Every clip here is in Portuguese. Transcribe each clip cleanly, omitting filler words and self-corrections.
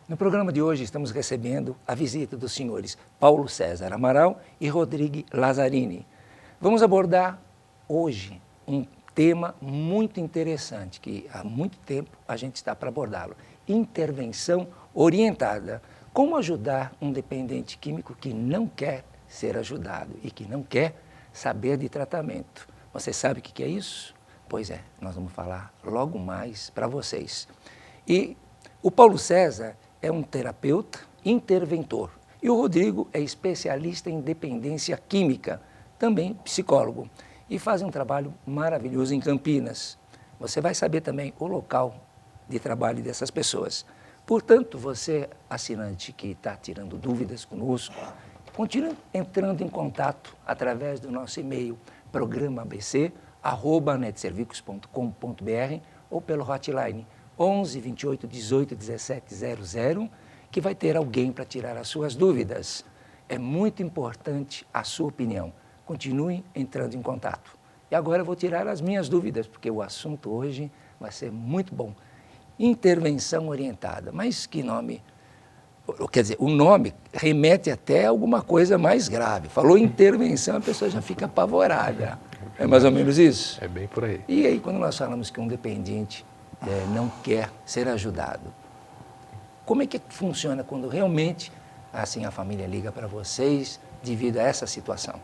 No programa de hoje estamos recebendo a visita dos senhores Paulo César Amaral e Rodrigo Lazzarini. Vamos abordar hoje um tema muito interessante, que há muito tempo a gente está para abordá-lo. Intervenção orientada. Como ajudar um dependente químico que não quer ser ajudado e que não quer saber de tratamento. Você sabe o que é isso? Pois é, nós vamos falar logo mais para vocês. E o Paulo César é um terapeuta interventor e o Rodrigo é especialista em dependência química, também psicólogo, e faz um trabalho maravilhoso em Campinas. Você vai saber também o local de trabalho dessas pessoas. Portanto, você, assinante que está tirando dúvidas conosco, continue entrando em contato através do nosso e-mail programabc@netservicos.com.br ou pelo hotline 11 28 18 17 00, que vai ter alguém para tirar as suas dúvidas. É muito importante a sua opinião. Continue entrando em contato. E agora eu vou tirar as minhas dúvidas, porque o assunto hoje vai ser muito bom. Intervenção orientada. Mas que nome? Quer dizer, o nome remete até a alguma coisa mais grave. Falou intervenção, a pessoa já fica apavorada. É mais ou menos isso? É bem por aí. E aí, quando nós falamos que um dependente não quer ser ajudado, como é que funciona quando realmente assim, a família liga para vocês devido a essa situação?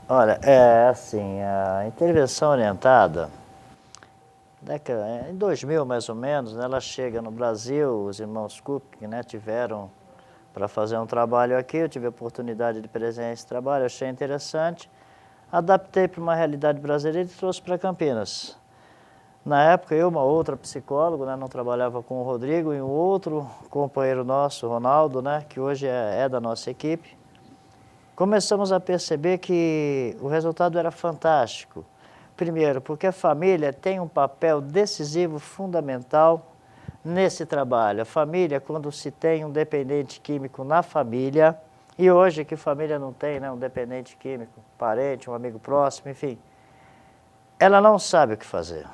Olha, assim, a intervenção orientada, em 2000 mais ou menos, né, ela chega no Brasil, os irmãos Cook, né, tiveram para fazer um trabalho aqui, eu tive a oportunidade de presenciar esse trabalho, achei interessante, adaptei para uma realidade brasileira e trouxe para Campinas. Na época, eu, uma outra psicóloga, né, não trabalhava com o Rodrigo, e um outro companheiro nosso, Ronaldo, né, que hoje é da nossa equipe, começamos a perceber que o resultado era fantástico. Primeiro, porque a família tem um papel decisivo, fundamental nesse trabalho. A família, quando se tem um dependente químico na família, e hoje que família não tem, né, um dependente químico, parente, um amigo próximo, enfim, ela não sabe o que fazer.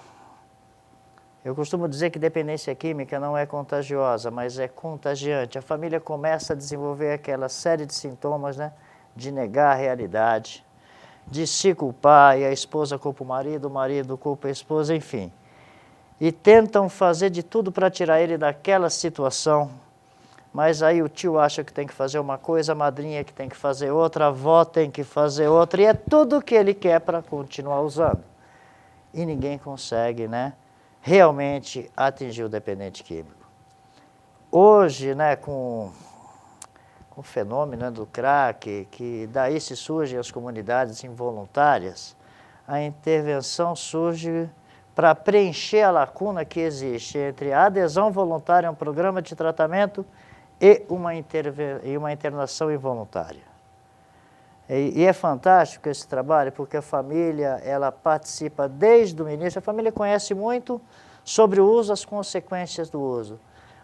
Eu costumo dizer que dependência química não é contagiosa, mas é contagiante. A família começa a desenvolver aquela série de sintomas, né, de negar a realidade, de se culpar, e a esposa culpa o marido culpa a esposa, enfim. E tentam fazer de tudo para tirar ele daquela situação, mas aí o tio acha que tem que fazer uma coisa, a madrinha que tem que fazer outra, a avó tem que fazer outra, e é tudo que ele quer para continuar usando. E ninguém consegue, né, realmente atingir o dependente químico. Hoje, né, com o fenômeno, né, do crack, que daí se surgem as comunidades involuntárias, a intervenção surge para preencher a lacuna que existe entre a adesão voluntária a um programa de tratamento e uma internação involuntária. E é fantástico esse trabalho, porque a família, ela participa desde o início, a família conhece muito sobre o uso, as consequências do uso,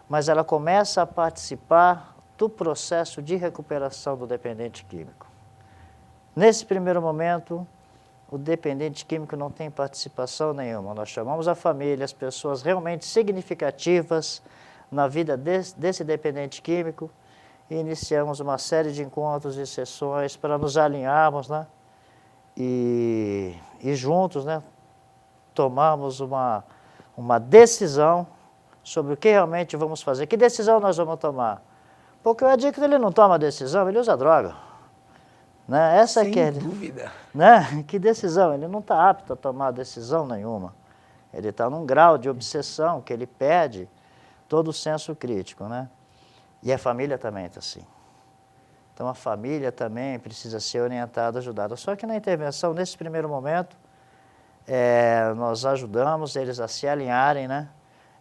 mas ela começa a participar do processo de recuperação do dependente químico. Nesse primeiro momento, o dependente químico não tem participação nenhuma. Nós chamamos a família, as pessoas realmente significativas na vida desse dependente químico, e iniciamos uma série de encontros e sessões para nos alinharmos, né? E juntos, né, tomarmos uma decisão sobre o que realmente vamos fazer. Que decisão nós vamos tomar? Porque o adicto, ele não toma decisão, ele usa droga. Né? Essa Sem é dúvida. Né? Que decisão? Ele não está apto a tomar decisão nenhuma. Ele está num grau de obsessão que ele perde todo o senso crítico, né? E a família também está assim. Então, a família também precisa ser orientada, ajudada. Só que na intervenção, nesse primeiro momento, nós ajudamos eles a se alinharem, né?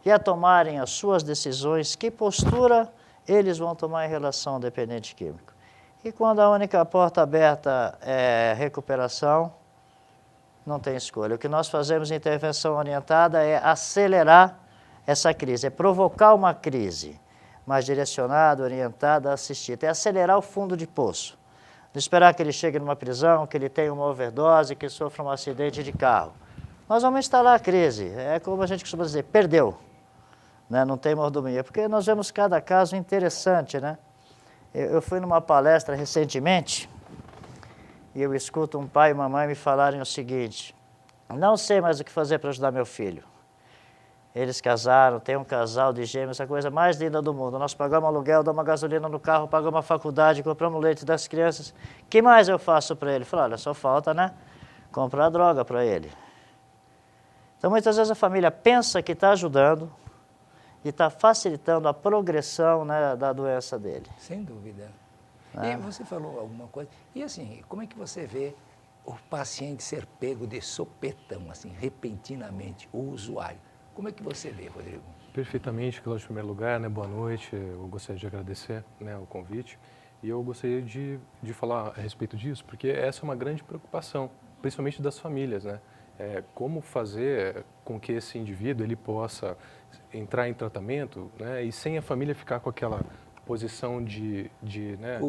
E a tomarem as suas decisões, que postura eles vão tomar em relação ao dependente químico. E quando a única porta aberta é recuperação, não tem escolha. O que nós fazemos em intervenção orientada é acelerar essa crise, é provocar uma crise, mas direcionada, orientada, assistida. É acelerar o fundo de poço. Não esperar que ele chegue numa prisão, que ele tenha uma overdose, que sofra um acidente de carro. Nós vamos instalar a crise. É como a gente costuma dizer, perdeu. né? Não tem mordomia, porque nós vemos cada caso interessante, né? Eu fui numa palestra recentemente e eu escuto um pai e uma mãe me falarem o seguinte: não sei mais o que fazer para ajudar meu filho. Eles casaram, tem um casal de gêmeos, a coisa mais linda do mundo. Nós pagamos aluguel, damos gasolina no carro, pagamos a faculdade, compramos leite das crianças. O que mais eu faço para ele? Falei, olha, só falta, né, comprar droga para ele. Então, muitas vezes a família pensa que está ajudando e está facilitando a progressão, né, da doença dele. Sem dúvida. E você falou alguma coisa. E assim, como é que você vê o paciente ser pego de sopetão, assim, repentinamente, o usuário? Como é que você vê, Rodrigo? Perfeitamente, Cláudio, em primeiro lugar, né, boa noite, eu gostaria de agradecer, né, o convite e eu gostaria de falar a respeito disso, porque essa é uma grande preocupação, principalmente das famílias, né, como fazer com que esse indivíduo ele possa entrar em tratamento, né, e sem a família ficar com aquela posição né,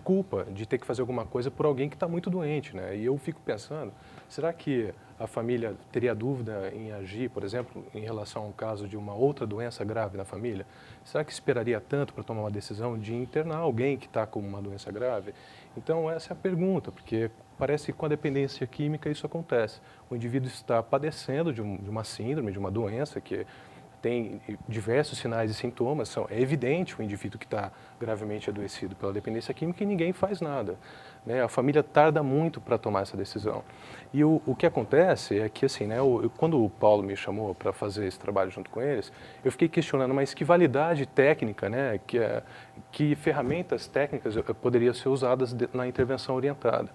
culpa, de ter que fazer alguma coisa por alguém que está muito doente, né? E eu fico pensando, será que a família teria dúvida em agir, por exemplo, em relação a um caso de uma outra doença grave na família? Será que esperaria tanto para tomar uma decisão de internar alguém que está com uma doença grave? Então essa é a pergunta, porque parece que com a dependência química isso acontece. O indivíduo está padecendo de uma síndrome, de uma doença que tem diversos sinais e sintomas, é evidente o indivíduo que está gravemente adoecido pela dependência química e ninguém faz nada, né? A família tarda muito para tomar essa decisão. E o que acontece é que, assim, né, quando o Paulo me chamou para fazer esse trabalho junto com eles, eu fiquei questionando, mas que validade técnica, né, que ferramentas técnicas poderiam ser usadas na intervenção orientada.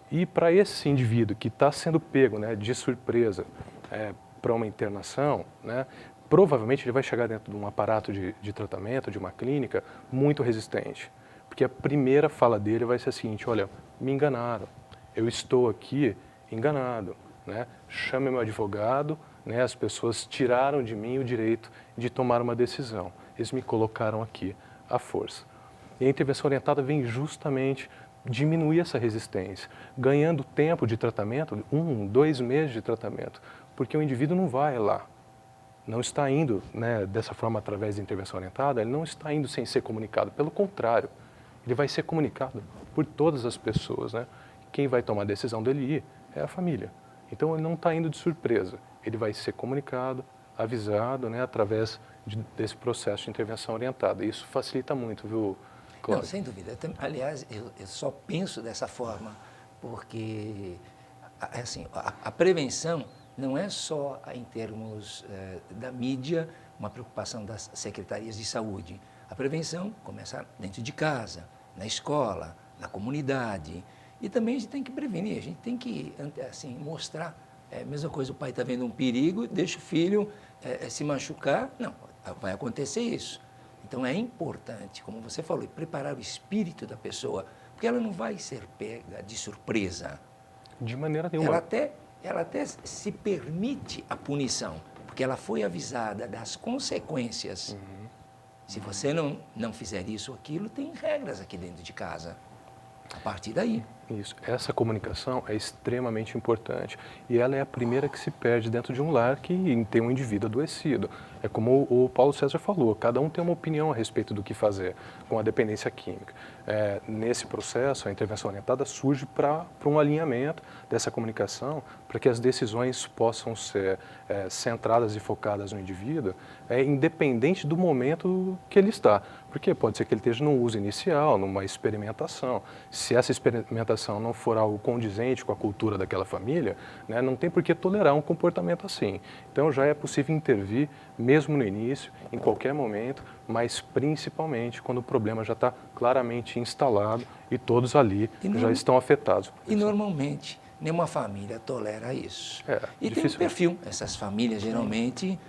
E para esse indivíduo que está sendo pego, né, de surpresa para uma internação, né, provavelmente ele vai chegar dentro de um aparato de tratamento, de uma clínica, muito resistente. Porque a primeira fala dele vai ser a seguinte: olha, me enganaram, eu estou aqui enganado, né? Chame meu advogado, né? As pessoas tiraram de mim o direito de tomar uma decisão, eles me colocaram aqui à força. E a intervenção orientada vem justamente diminuir essa resistência, ganhando tempo de tratamento, 1, 2 meses de tratamento, porque o indivíduo não vai lá. Não está indo, né, dessa forma através da intervenção orientada, ele não está indo sem ser comunicado. Pelo contrário, ele vai ser comunicado por todas as pessoas, né? Quem vai tomar a decisão dele ir é a família. Então ele não está indo de surpresa, ele vai ser comunicado, avisado, né, através desse processo de intervenção orientada. Isso facilita muito, viu, Cláudio? Não, sem dúvida. Aliás, eu só penso dessa forma porque assim, a prevenção não é só em termos da mídia, uma preocupação das secretarias de saúde. A prevenção começa dentro de casa, na escola, na comunidade. E também a gente tem que prevenir, a gente tem que assim, mostrar. É a mesma coisa, o pai está vendo um perigo, deixa o filho se machucar. Não, vai acontecer isso. Então é importante, como você falou, preparar o espírito da pessoa, porque ela não vai ser pega de surpresa. De maneira nenhuma. Ela até se permite a punição, porque ela foi avisada das consequências. Uhum. Se você não fizer isso ou aquilo, tem regras aqui dentro de casa. A partir daí. Isso. Essa comunicação é extremamente importante. E ela é a primeira que se perde dentro de um lar que tem um indivíduo adoecido. É como o Paulo César falou, cada um tem uma opinião a respeito do que fazer com a dependência química. Nesse processo, a intervenção orientada surge para um alinhamento dessa comunicação, para que as decisões possam ser centradas e focadas no indivíduo, independente do momento que ele está. Porque pode ser que ele esteja no uso inicial, numa experimentação. Se essa experimentação não for algo condizente com a cultura daquela família, né, não tem por que tolerar um comportamento assim. Então já é possível intervir, mesmo no início, em qualquer momento, mas principalmente quando o problema já está claramente instalado e todos ali já estão afetados. E normalmente nenhuma família tolera isso. E tem um perfil, essas famílias geralmente,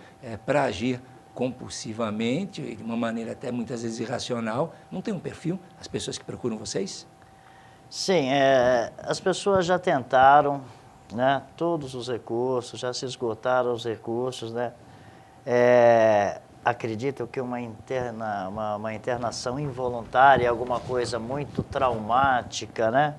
para agir compulsivamente, de uma maneira até muitas vezes irracional, não tem um perfil, as pessoas que procuram vocês? Sim, as pessoas já tentaram, né, todos os recursos, já se esgotaram os recursos, né? Acreditam que uma internação involuntária é alguma coisa muito traumática, né?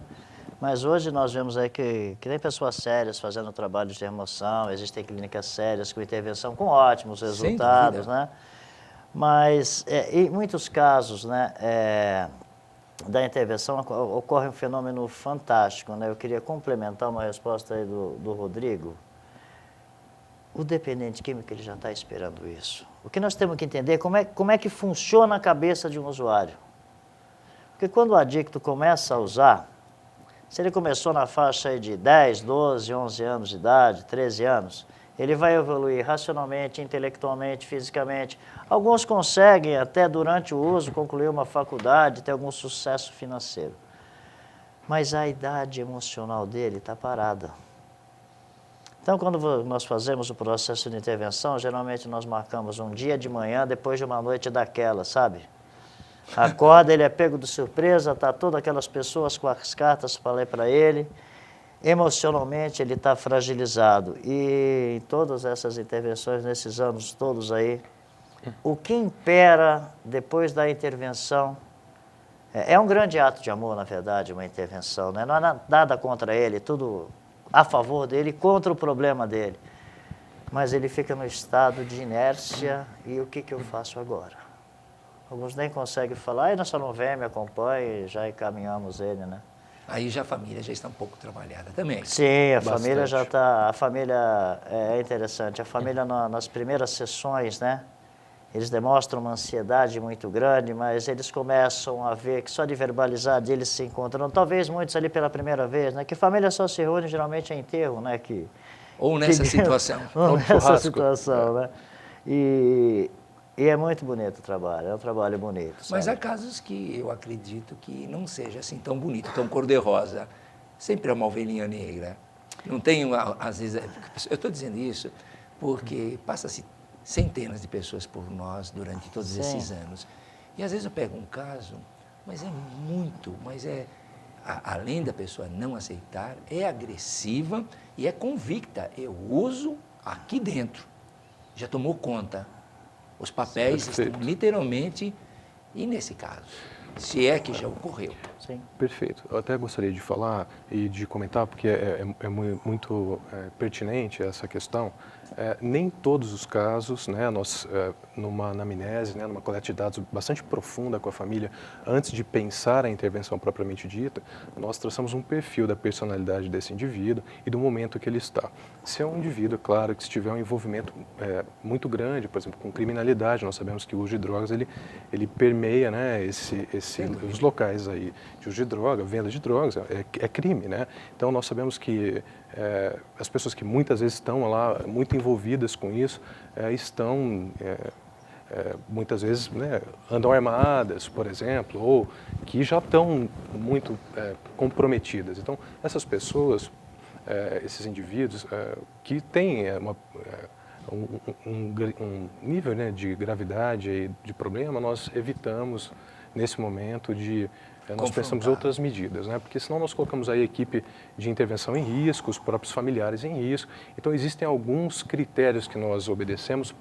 Mas hoje nós vemos aí que tem pessoas sérias fazendo trabalhos de remoção, existem clínicas sérias com intervenção com ótimos resultados, né? Mas, em muitos casos, né, da intervenção ocorre um fenômeno fantástico, né? Eu queria complementar uma resposta aí do Rodrigo. O dependente químico, ele já está esperando isso. O que nós temos que entender é como é que funciona a cabeça de um usuário. Porque quando o adicto começa a usar, se ele começou na faixa aí de 10, 12, 11 anos de idade, 13 anos, ele vai evoluir racionalmente, intelectualmente, fisicamente. Alguns conseguem, até durante o uso, concluir uma faculdade, ter algum sucesso financeiro. Mas a idade emocional dele está parada. Então, quando nós fazemos o processo de intervenção, geralmente nós marcamos um dia de manhã, depois de uma noite daquela, sabe? Acorda, ele é pego de surpresa, está todas aquelas pessoas com as cartas para ler para ele. Emocionalmente, ele está fragilizado. E em todas essas intervenções, nesses anos todos aí, o que impera depois da intervenção é um grande ato de amor, na verdade, uma intervenção, né? Não é nada contra ele, tudo a favor dele, contra o problema dele. Mas ele fica no estado de inércia e o que eu faço agora? Alguns nem conseguem falar, nós só não vem, me acompanha e já encaminhamos ele, né? Aí já a família já está um pouco trabalhada também. Sim, a Bastante. família já está, a família é interessante, a família nas primeiras sessões, né? Eles demonstram uma ansiedade muito grande, mas eles começam a ver que só de verbalizar eles se encontram, talvez muitos ali pela primeira vez, né? Que família só se reúne geralmente em enterro, né? Ou nessa situação. Ou nessa churrasco. situação, né? E é muito bonito o trabalho, é um trabalho bonito. Mas sabe? há casos que eu acredito que não seja assim tão bonito, tão cor-de-rosa. Sempre é uma ovelhinha negra. Não tem, às vezes... Eu estou dizendo isso porque passa-se centenas de pessoas por nós durante todos Sim. esses anos. E às vezes eu pego um caso, mas além da pessoa não aceitar, é agressiva e é convicta. Eu uso aqui dentro. Já tomou conta. Os papéis Perfeito. estão literalmente, e nesse caso, se é que já ocorreu. Sim. Perfeito. Eu até gostaria de falar e de comentar, porque é muito pertinente essa questão. Nem todos os casos, né, nós, numa anamnese, né, numa coleta de dados bastante profunda com a família, antes de pensar a intervenção propriamente dita, nós traçamos um perfil da personalidade desse indivíduo e do momento que ele está. Se é um indivíduo, claro, que se tiver um envolvimento muito grande, por exemplo, com criminalidade, nós sabemos que o uso de drogas, ele permeia, né, os locais aí de uso de droga, venda de drogas, é crime, né? Então, nós sabemos que as pessoas que muitas vezes estão lá muito envolvidas com isso, estão, muitas vezes, né, andam armadas, por exemplo, ou que já estão muito comprometidas. Então, essas pessoas, esses indivíduos que têm um nível, né, de gravidade e de problema, nós evitamos, nesse momento, nós pensamos em outras medidas, né? Porque senão nós colocamos aí a equipe de intervenção em risco, os próprios familiares em risco. Então, existem alguns critérios que nós obedecemos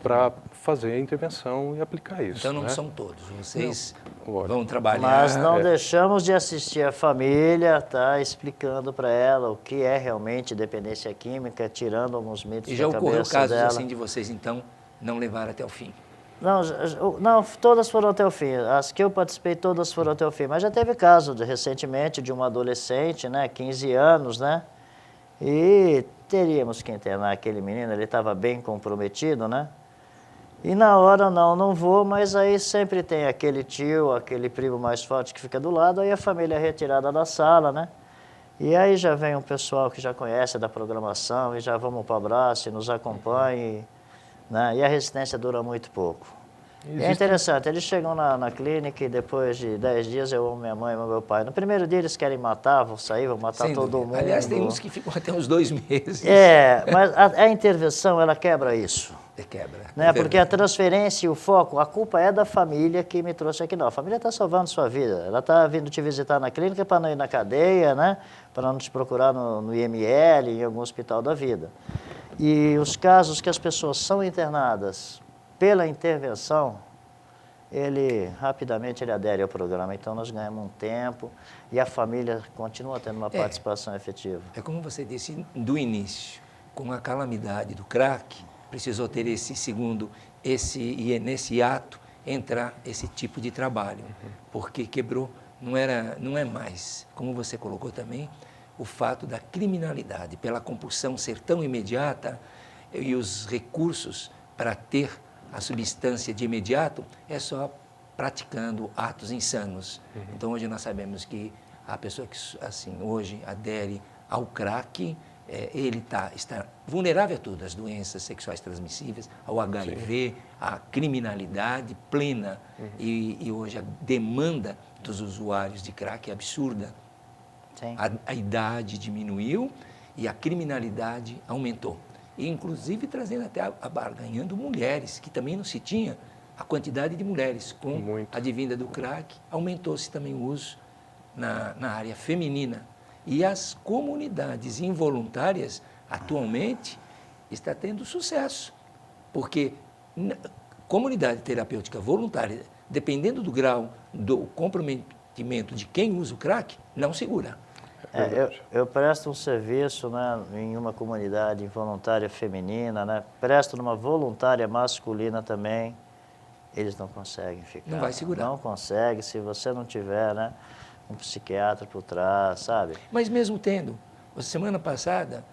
para fazer a intervenção e aplicar isso. Então, não né? são todos. Vocês Não. vão trabalhar... Mas não deixamos de assistir a família, tá explicando para ela o que é realmente dependência química, tirando alguns mitos E já da ocorreu cabeça casos dela. assim de vocês, então, não levar até o fim? Não, todas foram até o fim. As que eu participei, todas foram até o fim. Mas já teve caso, recentemente, de uma adolescente, né, 15 anos, né? E teríamos que internar aquele menino, ele estava bem comprometido, né? E na hora, não vou, mas aí sempre tem aquele tio, aquele primo mais forte que fica do lado, aí a família é retirada da sala, né? E aí já vem um pessoal que já conhece da programação e já vamos para o abraço e nos acompanha, né? E a resistência dura muito pouco. E é interessante, eles chegam na clínica e depois de 10 dias eu amo minha mãe e meu pai. No primeiro dia eles querem matar, vão sair, vão matar Sem todo dúvida. mundo. Aliás, tem uns que ficam até uns 2 meses. Mas a intervenção, ela quebra isso. Quebra. Né? Porque a transferência e o foco, a culpa é da família que me trouxe aqui. Não, a família está salvando sua vida. Ela está vindo te visitar na clínica para não ir na cadeia, né? Para não te procurar no IML, em algum hospital da vida. E os casos que as pessoas são internadas pela intervenção, rapidamente ele adere ao programa. Então, nós ganhamos um tempo e a família continua tendo uma participação efetiva. É como você disse do início, com a calamidade do crack, precisou ter esse segundo, e nesse ato entrar esse tipo de trabalho, porque quebrou, não é mais, como você colocou também, o fato da criminalidade, pela compulsão ser tão imediata e os recursos para ter a substância de imediato, é só praticando atos insanos. Então, hoje nós sabemos que a pessoa que, assim, hoje adere ao crack, ele está vulnerável a tudo, às doenças sexuais transmissíveis, ao HIV, à criminalidade plena. E hoje a demanda dos usuários de crack é absurda. Sim. A idade diminuiu e a criminalidade aumentou. E, inclusive, trazendo até barganhando mulheres, que também não se tinha a quantidade de mulheres. Com a advinda do crack, aumentou-se também o uso na área feminina. E as comunidades involuntárias, atualmente, está tendo sucesso. Porque comunidade terapêutica voluntária, dependendo do grau do comprometimento de quem usa o crack, não segura. Eu presto um serviço, né, em uma comunidade voluntária feminina, né, presto numa voluntária masculina também, eles não conseguem ficar. Não vai segurar. Não consegue, se você não tiver, né, um psiquiatra por trás, sabe? Mas mesmo tendo, semana passada,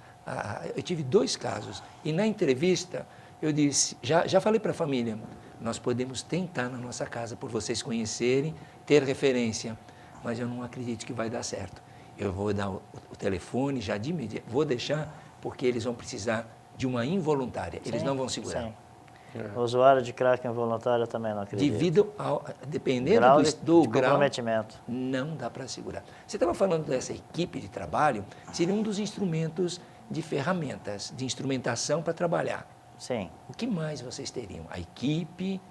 eu tive 2 casos, e na entrevista eu disse, já falei para a família, nós podemos tentar na nossa casa, por vocês conhecerem, ter referência, mas eu não acredito que vai dar certo. Eu vou dar o telefone já de imediato, vou deixar, porque eles vão precisar de uma involuntária, eles não vão segurar. Sim. O usuário de crack involuntário também não acredita. Dependendo do grau, comprometimento. não dá para segurar. Você estava falando dessa equipe de trabalho, seria um dos instrumentos de ferramentas, de instrumentação para trabalhar. Sim. O que mais vocês teriam? A equipe,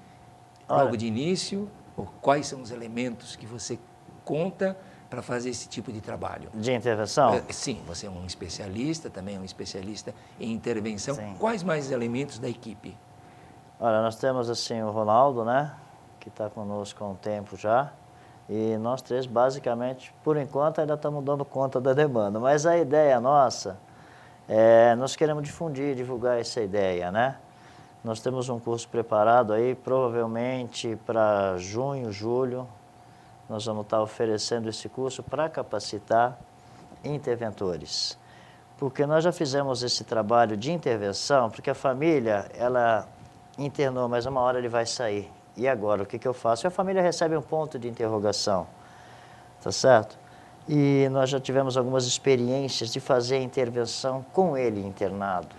logo de início, ou quais são os elementos que você conta para fazer esse tipo de trabalho? De intervenção? Sim, você é um especialista, também é um especialista em intervenção. Sim. Quais mais elementos da equipe? Olha, nós temos assim o Ronaldo, né, que está conosco há um tempo já, e nós 3 basicamente, por enquanto, ainda estamos dando conta da demanda, mas a ideia nossa nós queremos difundir, divulgar essa ideia, né? Nós temos um curso preparado aí, provavelmente para junho, julho, nós vamos estar oferecendo esse curso para capacitar interventores. Porque nós já fizemos esse trabalho de intervenção, porque a família, ela internou, mas uma hora ele vai sair. E agora, o que eu faço? E a família recebe um ponto de interrogação, tá certo? E nós já tivemos algumas experiências de fazer a intervenção com ele internado,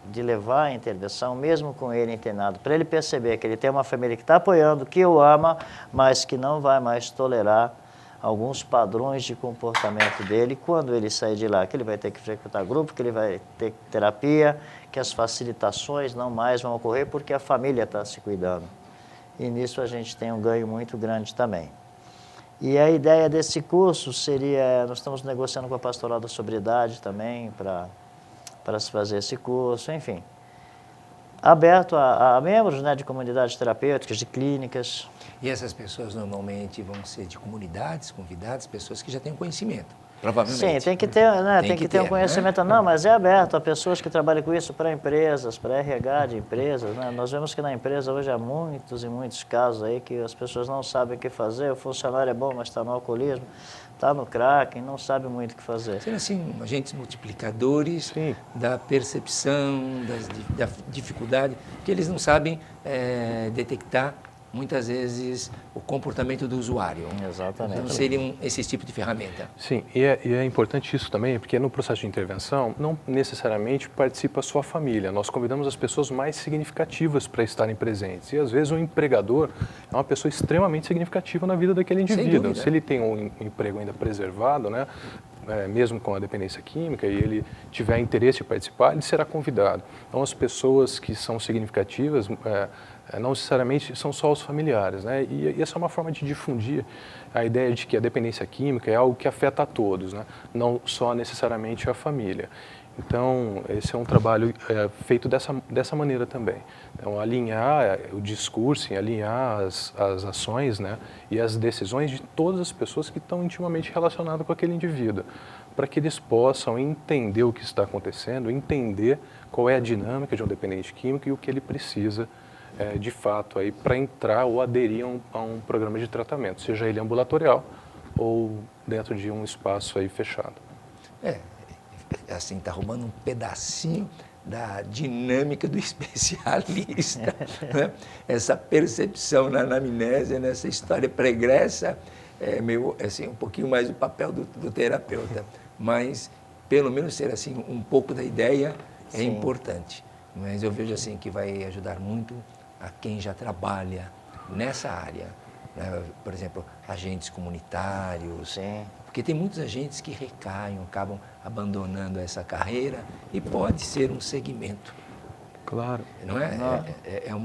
de levar a intervenção mesmo com ele internado, para ele perceber que ele tem uma família que está apoiando, que o ama, mas que não vai mais tolerar alguns padrões de comportamento dele quando ele sair de lá, que ele vai ter que frequentar grupo, que ele vai ter terapia, que as facilitações não mais vão ocorrer porque a família está se cuidando. E nisso a gente tem um ganho muito grande também. E a ideia desse curso seria, nós estamos negociando com a Pastoral da Sobriedade também para se fazer esse curso, enfim. Aberto a membros, né, de comunidades terapêuticas, de clínicas. E essas pessoas normalmente vão ser de comunidades, convidadas, pessoas que já têm conhecimento, provavelmente. Sim, tem que ter, né, tem que ter um conhecimento. Né? Não, mas é aberto a pessoas que trabalham com isso para empresas, para RH de empresas. Né? Nós vemos que na empresa hoje há muitos e muitos casos aí que as pessoas não sabem o que fazer, o funcionário é bom, mas está no alcoolismo, está no crack, não sabe muito o que fazer. Sendo assim, agentes multiplicadores da percepção, da dificuldade, que eles não sabem detectar muitas vezes o comportamento do usuário. Exatamente. Então seriam esse tipo de ferramenta. Sim, e é importante isso também, porque no processo de intervenção não necessariamente participa a sua família. Nós convidamos as pessoas mais significativas para estarem presentes. E às vezes o empregador é uma pessoa extremamente significativa na vida daquele indivíduo. Se ele tem um emprego ainda preservado, né, mesmo com a dependência química, e ele tiver interesse em participar, ele será convidado. Então as pessoas que são significativas não necessariamente são só os familiares, né? E essa é uma forma de difundir a ideia de que a dependência química é algo que afeta a todos, né? Não só necessariamente a família. Então, esse é um trabalho feito dessa maneira também. Então, alinhar o discurso, alinhar as ações, né, e as decisões de todas as pessoas que estão intimamente relacionadas com aquele indivíduo, para que eles possam entender o que está acontecendo, entender qual é a dinâmica de um dependente químico e o que ele precisa de fato aí para entrar ou aderir a um programa de tratamento, seja ele ambulatorial ou dentro de um espaço aí fechado. Assim, está roubando um pedacinho da dinâmica do especialista, né? Essa percepção na anamnese, nessa história pregressa, é meio, assim, um pouquinho mais o papel do terapeuta, mas pelo menos ser assim um pouco da ideia é Sim. importante. Mas eu vejo assim que vai ajudar muito a quem já trabalha nessa área, né? Por exemplo, agentes comunitários. Sim. Porque tem muitos agentes que recaem, acabam abandonando essa carreira e pode ser um segmento. Claro. Não é?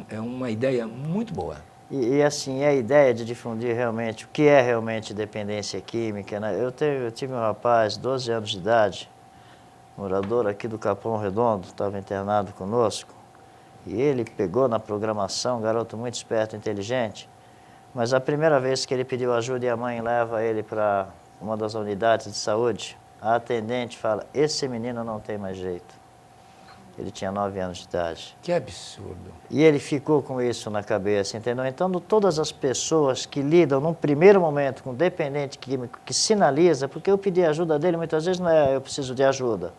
É uma ideia muito boa. E assim, a ideia de difundir realmente o que é realmente dependência química, né? Eu tive um rapaz, 12 anos de idade, morador aqui do Capão Redondo, estava internado conosco, e ele pegou na programação, um garoto muito esperto, inteligente, mas a primeira vez que ele pediu ajuda e a mãe leva ele para uma das unidades de saúde, a atendente fala, esse menino não tem mais jeito. Ele tinha 9 anos de idade. Que absurdo. E ele ficou com isso na cabeça, entendeu? Então, todas as pessoas que lidam num primeiro momento com dependente químico, que sinaliza, porque eu pedi ajuda dele, muitas vezes não é eu preciso de ajuda.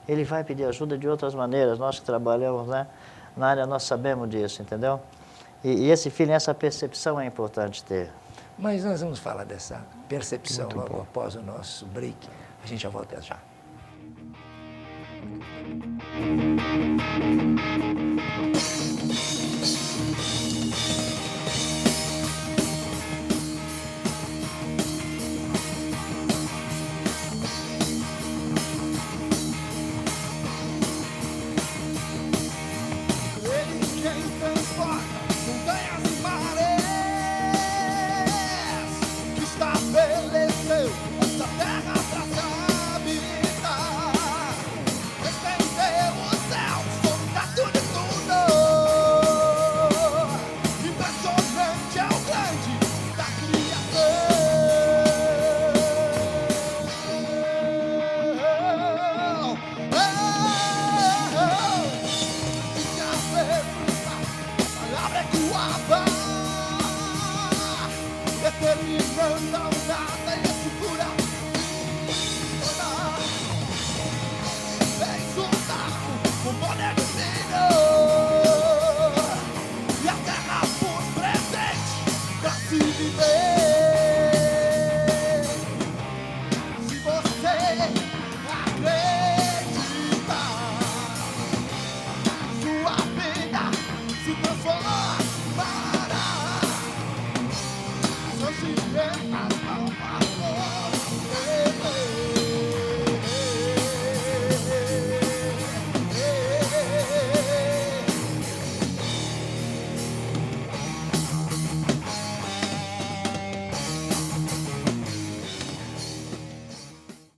Ele vai pedir ajuda de outras maneiras. Nós que trabalhamos, né, na área, nós sabemos disso, entendeu? E esse feeling, essa percepção é importante ter. Mas nós vamos falar dessa percepção Muito logo bom. após o nosso break. A gente já volta já. Ele quem transporta montanhas e marés, que estabeleceu essa terra pra se habitar, estendeu o céu sobre tudo e tudo. Impressionante é o grande da palavra é guava, determinando a data e a estrutura toda. Exultado com poder divino e a terra por presente pra se viver. Se você acreditar, sua vida se transformará. São cimentas não valores.